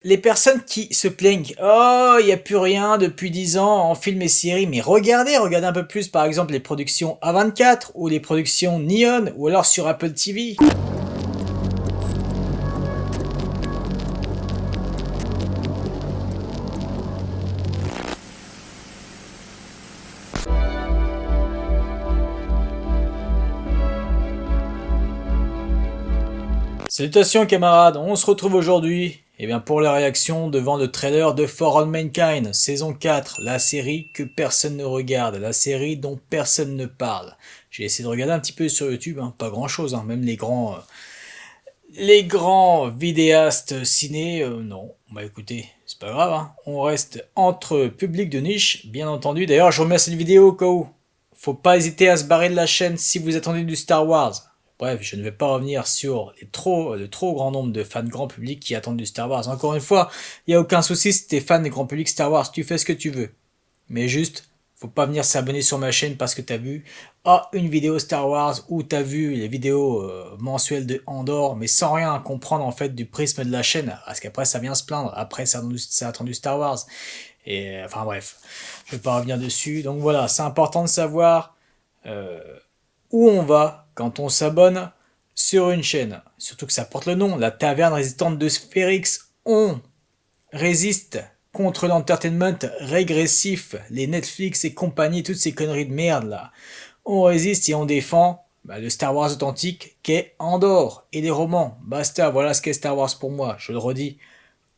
Les personnes qui se plaignent, oh, il n'y a plus rien depuis 10 ans en film et séries, mais regardez un peu plus par exemple les productions A24 ou les productions Neon ou alors sur Apple TV. Salutations camarades, on se retrouve aujourd'hui pour la réaction devant le trailer de For All Mankind, saison 4, la série que personne ne regarde, la série dont personne ne parle. J'ai essayé de regarder un petit peu sur YouTube, pas grand chose, même les grands vidéastes ciné, non. Bah écoutez, c'est pas grave, on reste entre public de niche, bien entendu. D'ailleurs, je remets cette vidéo au cas où. Faut pas hésiter à se barrer de la chaîne si vous attendez du Star Wars. Bref, je ne vais pas revenir sur le trop grand nombre de fans grand public qui attendent du Star Wars. Encore une fois, il n'y a aucun souci si t'es fan des grand public Star Wars, tu fais ce que tu veux. Mais juste, faut pas venir s'abonner sur ma chaîne parce que t'as vu une vidéo Star Wars ou t'as vu les vidéos mensuelles de Andorre, mais sans rien comprendre en fait du prisme de la chaîne, parce qu'après ça vient se plaindre, après ça attend du Star Wars. Et enfin bref, je vais pas revenir dessus. Donc voilà, c'est important de savoir où on va quand on s'abonne sur une chaîne. Surtout que ça porte le nom, la taverne résistante de Sphérix. On résiste contre l'entertainment régressif, les Netflix et compagnie, toutes ces conneries de merde là. On résiste et on défend le Star Wars authentique qu'est Andorre et les romans. Basta, voilà ce qu'est Star Wars pour moi, je le redis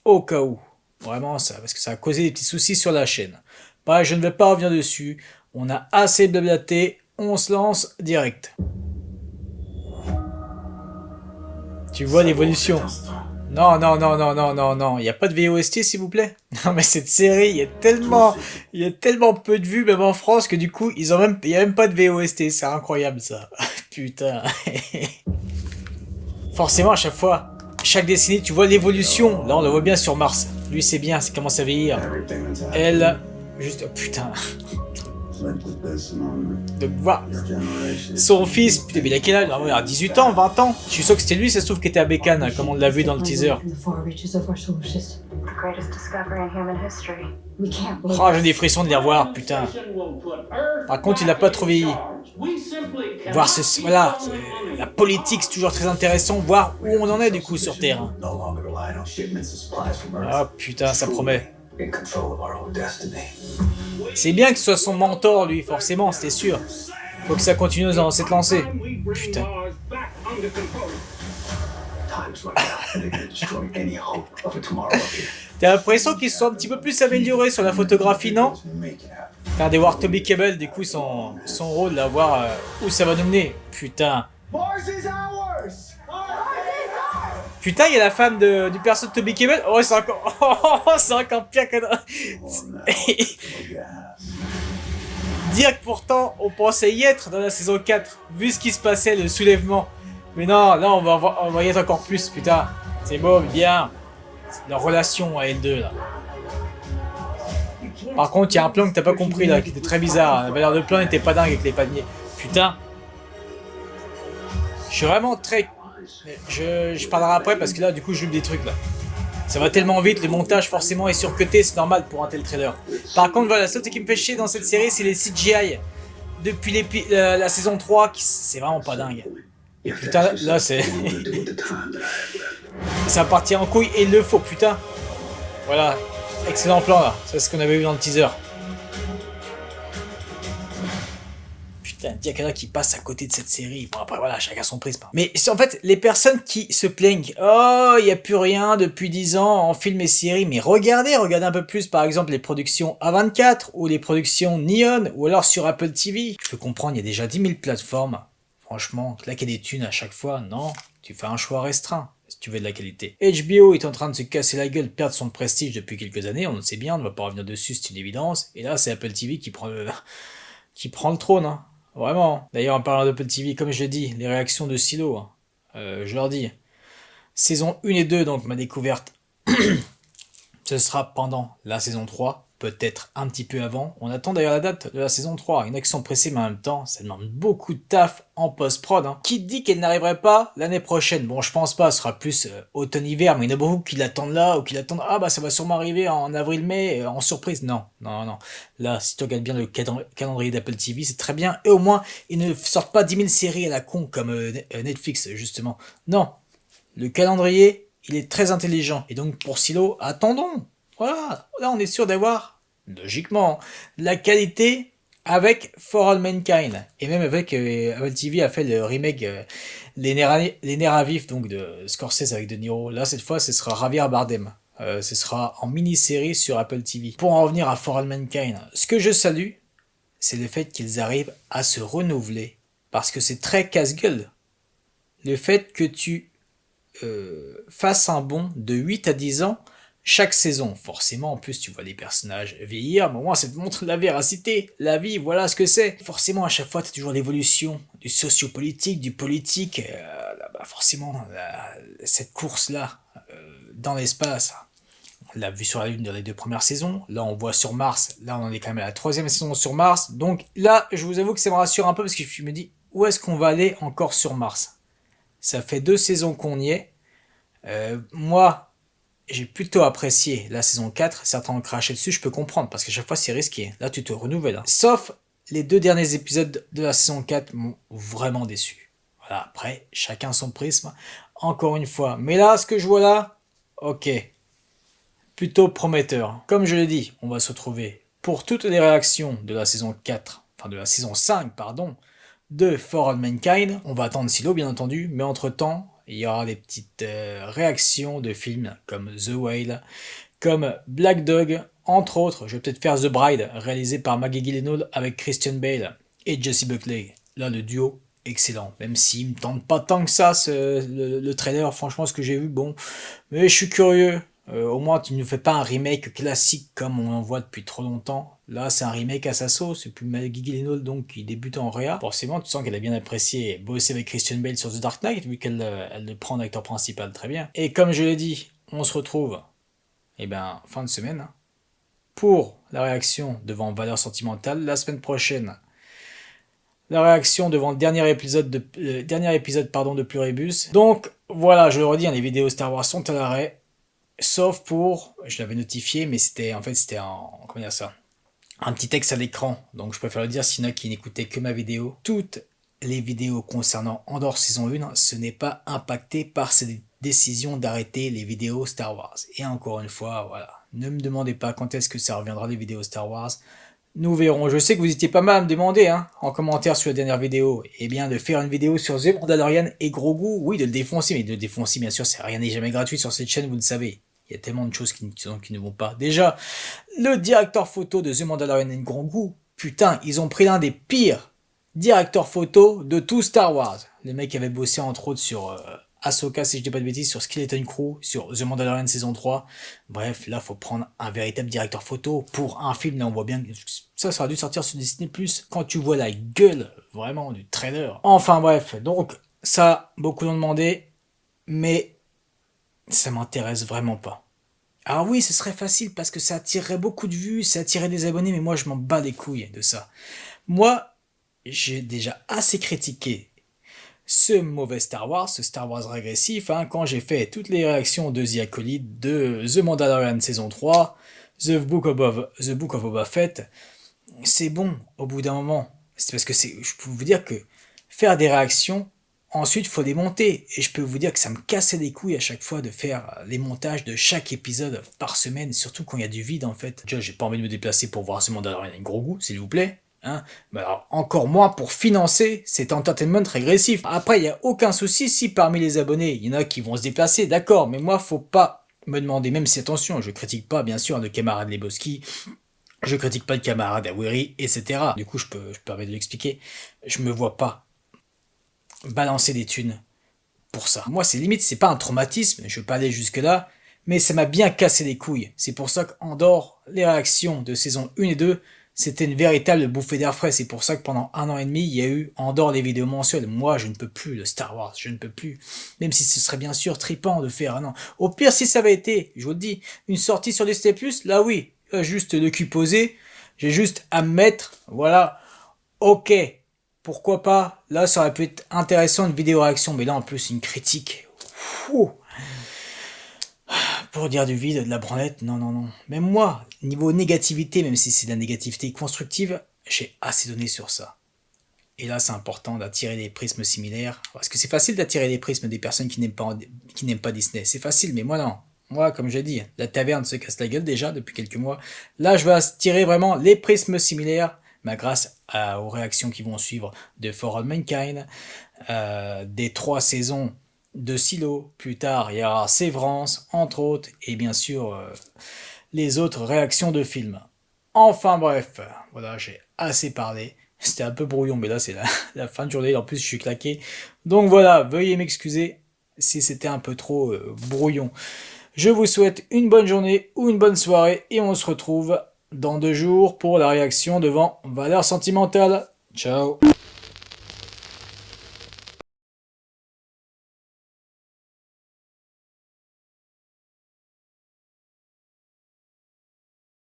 au cas où. Vraiment ça, parce que ça a causé des petits soucis sur la chaîne. Bref, je ne vais pas revenir dessus, on a assez blablaté, on se lance direct. Tu vois l'évolution. Non, il n'y a pas de VOST s'il vous plaît. Non mais cette série, il y a tellement peu de vues même en France que du coup, il n'y a même pas de VOST, c'est incroyable ça. Putain. Forcément à chaque décennie, tu vois l'évolution. Là on le voit bien sur Mars. Lui c'est bien, ça commence à vieillir. Elle, juste, oh, putain. Donc voilà. Son fils, putain, mais il a quel âge? Il a 18 ans, 20 ans. Je suis sûr que c'était lui, ça se trouve, qui était à Bécane, comme on l'a vu dans le teaser. Oh, j'ai des frissons de les revoir, putain. Par contre, il a pas trop vieilli. Voir ce... Voilà, la politique, c'est toujours très intéressant, voir où on en est, du coup, sur Terre. Ah, putain, ça promet. C'est bien que ce soit son mentor, lui, forcément, c'était sûr. Faut que ça continue dans cette lancée. Putain. T'as l'impression qu'ils se sont un petit peu plus améliorés sur la photographie, non? T'as des voir Toby Kebbell, du coup, son rôle, là, voir où ça va nous mener. Putain. Putain, il y a la femme du perso de Toby Kebbell. Oh, c'est encore pire que... Dire que pourtant, on pensait y être dans la saison 4, vu ce qui se passait, le soulèvement. Mais non, là, on va y être encore plus, putain. C'est beau, bien. Leur relation à L2, là. Par contre, il y a un plan que t'as pas compris, là, qui était très bizarre. La valeur de plan n'était pas dingue avec les palmiers. Putain. Je suis vraiment très... Je parlerai après parce que là, du coup, je loupe des trucs, là. Ça va tellement vite, le montage forcément est surcuté, c'est normal pour un tel trailer. Par contre, voilà, ce qui me fait chier dans cette série, c'est les CGI. Depuis la saison 3, c'est vraiment pas dingue. Et putain, là, c'est... ça va partir en couille et il le faut, putain. Voilà, excellent plan, là. C'est ce qu'on avait vu dans le teaser. Putain, dire qu'il y en a qui passent à côté de cette série. Bon, après, voilà, chacun son prisme. Mais en fait, les personnes qui se plaignent, oh, il n'y a plus rien depuis 10 ans en film et séries, mais regardez un peu plus, par exemple, les productions A24 ou les productions Neon ou alors sur Apple TV. Je peux comprendre, il y a déjà 10 000 plateformes. Franchement, claquer des thunes à chaque fois, non. Tu fais un choix restreint si tu veux de la qualité. HBO est en train de se casser la gueule, perdre son prestige depuis quelques années, on le sait bien, on ne va pas revenir dessus, c'est une évidence. Et là, c'est Apple TV qui prend le trône, Vraiment. D'ailleurs, en parlant d'Apple TV, comme je l'ai dit, les réactions de Silo, je leur dis, saison 1 et 2, donc ma découverte, ce sera pendant la saison 3. peut-être un petit peu avant. On attend d'ailleurs la date de la saison 3. Une action pressée, mais en même temps, ça demande beaucoup de taf en post-prod. Qui dit qu'elle n'arriverait pas l'année prochaine? Bon, je pense pas, ce sera plus automne-hiver, mais il y en a beaucoup qui l'attendent là, ou qui l'attendent, ah bah ça va sûrement arriver en avril-mai, en surprise. Non, non, non. Là, si tu regardes bien le calendrier d'Apple TV, c'est très bien. Et au moins, ils ne sortent pas 10 000 séries à la con comme Netflix, justement. Non, le calendrier, il est très intelligent. Et donc, pour Silo, attendons. Voilà, là on est sûr d'avoir, logiquement, la qualité avec For All Mankind. Et même avec Apple TV a fait le remake Les Nerfs à vif donc de Scorsese avec De Niro. Là cette fois ce sera Javier Bardem. Ce sera en mini-série sur Apple TV. Pour en revenir à For All Mankind, ce que je salue, c'est le fait qu'ils arrivent à se renouveler. Parce que c'est très casse-gueule. Le fait que tu fasses un bond de 8 à 10 ans chaque saison. Forcément, en plus, tu vois les personnages vieillir, mais au moins, ça te montre la véracité, la vie, voilà ce que c'est. Forcément, à chaque fois, tu as toujours l'évolution du sociopolitique, du politique. Forcément, cette course-là, dans l'espace, on l'a vu sur la Lune dans les 2 premières saisons. Là, on voit sur Mars. Là, on en est quand même à la 3e saison sur Mars. Donc là, je vous avoue que ça me rassure un peu parce que je me dis, où est-ce qu'on va aller encore sur Mars? Ça fait 2 saisons qu'on y est. Moi, j'ai plutôt apprécié la saison 4. Certains ont craché dessus, je peux comprendre, parce qu'à chaque fois c'est risqué. Là, tu te renouvelles. Sauf les 2 derniers épisodes de la saison 4 m'ont vraiment déçu. Voilà, après, chacun son prisme. Encore une fois. Mais là, ce que je vois là, ok. Plutôt prometteur. Comme je l'ai dit, on va se retrouver pour toutes les réactions de la saison 4, enfin de la saison 5, pardon, de For All Mankind. On va attendre Silo, bien entendu, mais entre-temps, il y aura des petites réactions de films comme The Whale, comme Black Dog, entre autres. Je vais peut-être faire The Bride, réalisé par Maggie Gyllenhaal avec Christian Bale et Jessie Buckley. Là, le duo, excellent. Même s'il me tente pas tant que ça, le trailer, franchement, ce que j'ai vu, bon. Mais je suis curieux. Au moins, tu ne fais pas un remake classique comme on en voit depuis trop longtemps. Là, c'est un remake à sa sauce. Et puis Maggie Gyllenhaal, donc, qui débute en réa. Forcément, tu sens qu'elle a bien apprécié bosser avec Christian Bale sur The Dark Knight, vu qu'elle le prend en acteur principal très bien. Et comme je l'ai dit, on se retrouve, fin de semaine, pour la réaction devant Valeurs Sentimentales. La semaine prochaine, la réaction devant le dernier épisode de Pluribus. Donc, voilà, je le redis, les vidéos Star Wars sont à l'arrêt. Sauf pour, je l'avais notifié, mais c'était un, comment dire ça, un petit texte à l'écran. Donc je préfère le dire s'il y en a qui n'écoutaient que ma vidéo. Toutes les vidéos concernant Andor saison 1, ce n'est pas impacté par cette décision d'arrêter les vidéos Star Wars. Et encore une fois, voilà, ne me demandez pas quand est-ce que ça reviendra les vidéos Star Wars. Nous verrons. Je sais que vous étiez pas mal à me demander, en commentaire sur la dernière vidéo, de faire une vidéo sur The Mandalorian et Grogu. Oui, de le défoncer, mais de le défoncer, bien sûr, rien n'est jamais gratuit sur cette chaîne, vous le savez. Il y a tellement de choses qui ne vont pas. Déjà, le directeur photo de The Mandalorian et Grogu, putain, ils ont pris l'un des pires directeurs photo de tout Star Wars. Le mec avait bossé entre autres sur Ahsoka, si je dis pas de bêtises, sur Skeleton Crew, sur The Mandalorian saison 3. Bref, là, faut prendre un véritable directeur photo pour un film. Là, on voit bien que ça aurait dû sortir sur Disney+. Quand tu vois la gueule, vraiment, du trailer. Enfin, bref. Donc, ça, beaucoup l'ont demandé. Mais ça m'intéresse vraiment pas. Alors oui, ce serait facile parce que ça attirerait beaucoup de vues, ça attirerait des abonnés, mais moi je m'en bats les couilles de ça. Moi, j'ai déjà assez critiqué ce mauvais Star Wars, ce Star Wars régressif, quand j'ai fait toutes les réactions de The Acolyte, de The Mandalorian saison 3, The Book of Boba Fett. C'est bon, au bout d'un moment. C'est parce que je peux vous dire que faire des réactions, ensuite, il faut les monter. Et je peux vous dire que ça me cassait les couilles à chaque fois de faire les montages de chaque épisode par semaine, surtout quand il y a du vide en fait. Déjà, j'ai pas envie de me déplacer pour voir ce Mandalorian avec Grogu, s'il vous plaît. Mais alors, encore moins pour financer cet entertainment régressif. Après, il n'y a aucun souci si parmi les abonnés, il y en a qui vont se déplacer, d'accord, mais moi, faut pas me demander, même si attention, je critique pas bien sûr de camarade Lebowski, je critique pas de camarade Awiri, etc. Du coup, je permets de l'expliquer. Je me vois pas balancer des thunes pour ça. Moi, c'est limite, c'est pas un traumatisme, je vais pas aller jusque là, mais ça m'a bien cassé les couilles. C'est pour ça qu'Andor, les réactions de saison 1 et 2, c'était une véritable bouffée d'air frais. C'est pour ça que pendant 1 an et demi, il y a eu Andor les vidéos mensuelles. Moi, je ne peux plus de Star Wars, je ne peux plus. Même si ce serait bien sûr trippant de faire un an. Au pire, si ça avait été, je vous le dis, une sortie sur Disney+, là oui, juste le cul posé. J'ai juste à me mettre, voilà, ok, pourquoi pas. Là, ça aurait pu être intéressant une vidéo réaction, mais là en plus une critique. Fou. Pour dire du vide, de la branlette, non, non, non. Même moi, niveau négativité, même si c'est de la négativité constructive, j'ai assez donné sur ça. Et là, c'est important d'attirer des prismes similaires. Parce que c'est facile d'attirer des prismes des personnes qui n'aiment pas Disney. C'est facile, mais moi non. Moi, comme j'ai dit, la taverne se casse la gueule déjà depuis quelques mois. Là, je vais attirer vraiment les prismes similaires, mais aux réactions qui vont suivre de For All Mankind, des 3 saisons de Silo. Plus tard, il y aura Sévrance, entre autres, et bien sûr, les autres réactions de films. Enfin bref, voilà, j'ai assez parlé. C'était un peu brouillon, mais là c'est la fin de journée, en plus je suis claqué. Donc voilà, veuillez m'excuser si c'était un peu trop brouillon. Je vous souhaite une bonne journée ou une bonne soirée et on se retrouve dans 2 jours pour la réaction devant Valeurs Sentimentales. Ciao.